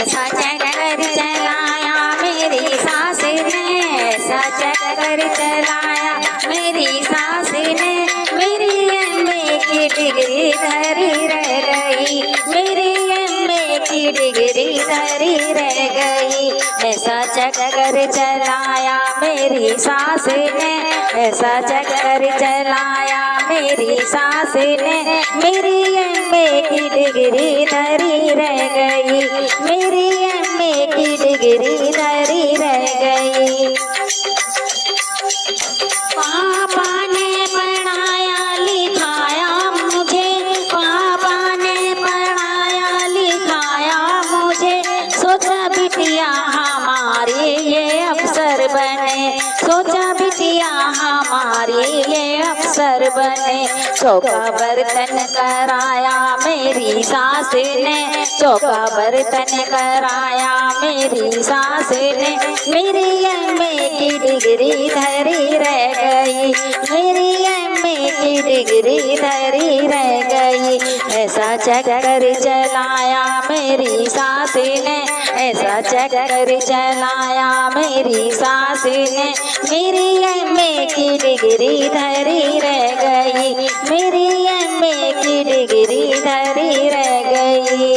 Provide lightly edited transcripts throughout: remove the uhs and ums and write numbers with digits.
ऐसा चक्कर चलाया मेरी सास ने, ऐसा चक्कर चलाया मेरी सास ने, मेरी एमए की डिग्री धरी रह गई, मेरी एमए की डिग्री धरी रह गई। ऐसा चक्कर चलाया मेरी सास ने, ऐसा चक्कर चलाया मेरी सास ने, मेरी एमए की डिग्री धरी रह गई, मेरी एमए की डिग्री धरी रह गई। पापा ने पढ़ाया लिखाया मुझे, पापा ने पढ़ाया लिखाया मुझे, सोचा बिटिया हमारी ये अफसर बने, सोचा बिटिया हमारी ये अफसर बने। चौका बर्तन कराया मेरी सास ने, चौका बर्तन कराया मेरी सास ने, मेरी एमए की डिग्री धरी रह गई, मेरी एमए की डिग्री धरी रह गई। ऐसा चक्कर चलाया मेरी सास ने, ऐसा चक्कर चलाया मेरी सास ने, मेरी एमए की डिग्री धरी रह गई, मेरी एमए की डिग्री धरी रह गई।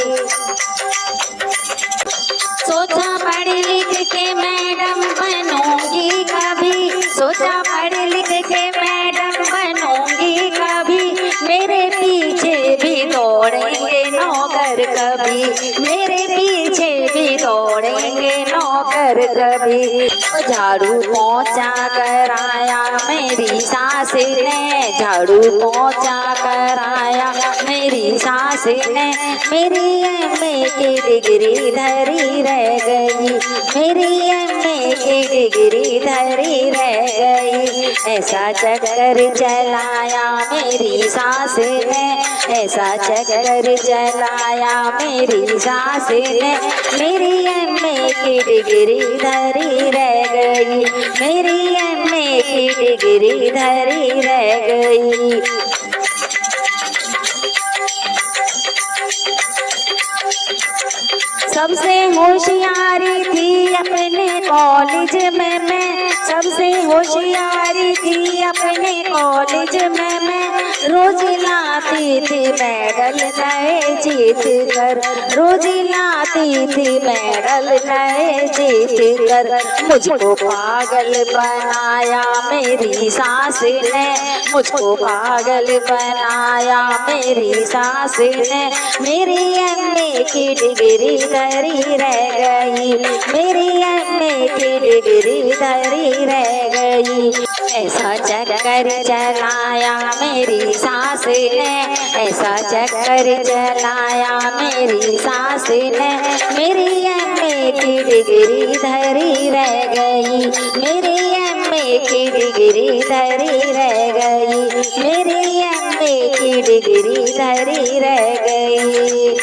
सोचा पढ़ लिख के मैडम बनूंगी कभी, सोचा पढ़ लिख के मैडम बनूंगी कभी, मेरे पीछे भी दौड़ेंगे नौकर कभी, मेरे पीछे भी दौड़ेंगे नौकर कभी। झाड़ू पोंछा कराया मेरी सास ने, झाड़ू पोंछा कराया मेरी सास ने, मेरी एमए की डिग्री धरी रह गई, मेरी एमए की डिग्री धरी रह गई। ऐसा चक्कर चलाया मेरी सास ने, ऐसा चक्कर चलाया मेरी सास ने, मेरी एमए की डिग्री धरी रह गई, मेरी एमए की डिग्री धरी रह गई। सबसे होशियारी थी अपने कॉलेज में मैं, सबसे होशियारी थी अपने कॉलेज में मैं, रोज लाती थी मेडल नए जीत कर, रोज लाती थी मेडल नए जीत कर। मुझको पागल बनाया मेरी सास ने, मुझको पागल बनाया मेरी सास ने, मेरी एमए की डिग्री धरी रह गई, मेरी एमए की डिग्री धरी रह गई। ऐसा चक्कर चलाया मेरी सास ने, ऐसा चक्कर चलाया मेरी सास ने, मेरी एमए की डिग्री धरी रह गई, मेरी एमए की डिग्री धरी रह गई, मेरी एमए की डिग्री धरी रह गई।